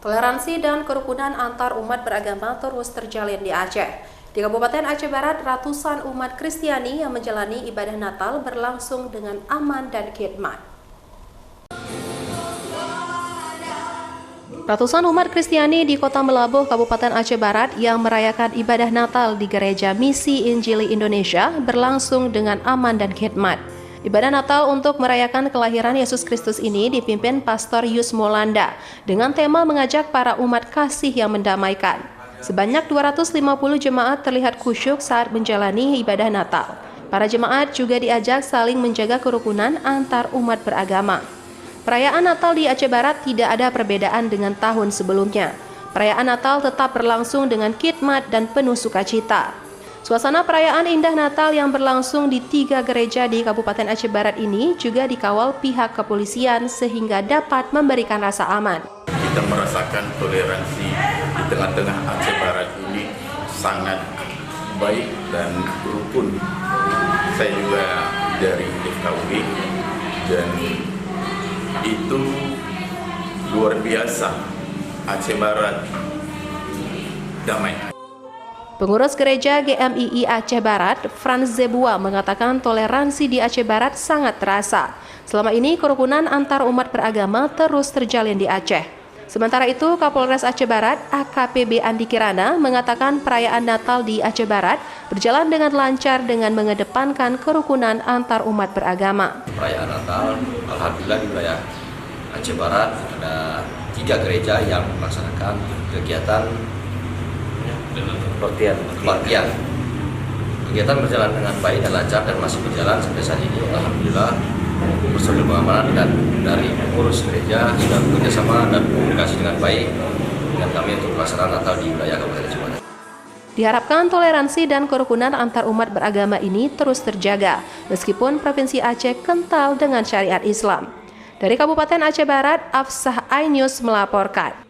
Toleransi dan kerukunan antar umat beragama terus terjalin di Aceh. Di Kabupaten Aceh Barat, ratusan umat Kristiani yang menjalani ibadah Natal berlangsung dengan aman dan khidmat. Ratusan umat Kristiani di Kota Melabuh, Kabupaten Aceh Barat yang merayakan ibadah Natal di Gereja Misi Injili Indonesia berlangsung dengan aman dan khidmat. Ibadah Natal untuk merayakan kelahiran Yesus Kristus ini dipimpin Pastor Yus Molanda dengan tema mengajak para umat kasih yang mendamaikan. Sebanyak 250 jemaat terlihat khusyuk saat menjalani ibadah Natal. Para jemaat juga diajak saling menjaga kerukunan antar umat beragama. Perayaan Natal di Aceh Barat tidak ada perbedaan dengan tahun sebelumnya. Perayaan Natal tetap berlangsung dengan khidmat dan penuh sukacita. Suasana perayaan indah Natal yang berlangsung di 3 gereja di Kabupaten Aceh Barat ini juga dikawal pihak kepolisian sehingga dapat memberikan rasa aman. Kita merasakan toleransi di tengah-tengah Aceh Barat ini sangat baik dan rukun. Saya juga dari FKUI dan itu luar biasa. Aceh Barat damai. Pengurus Gereja GMII Aceh Barat, Franz Zebua, mengatakan toleransi di Aceh Barat sangat terasa. Selama ini kerukunan antar umat beragama terus terjalin di Aceh. Sementara itu, Kapolres Aceh Barat, AKPB Andi Kirana, mengatakan perayaan Natal di Aceh Barat berjalan dengan lancar dengan mengedepankan kerukunan antar umat beragama. Perayaan Natal, alhamdulillah di wilayah Aceh Barat ada 3 gereja yang melaksanakan kegiatan kebaktian. Kegiatan berjalan dengan baik dan lancar dan masih berjalan sampai saat ini. Alhamdulillah personil pengamanan dan dari pengurus gereja sudah bekerjasama dan komunikasi dengan baik dengan kami untuk pelaksanaan Natal di wilayah Kabupaten Aceh Barat. Diharapkan toleransi dan kerukunan antar umat beragama ini terus terjaga meskipun Provinsi Aceh kental dengan syariat Islam. Dari Kabupaten Aceh Barat, Afsah iNews melaporkan.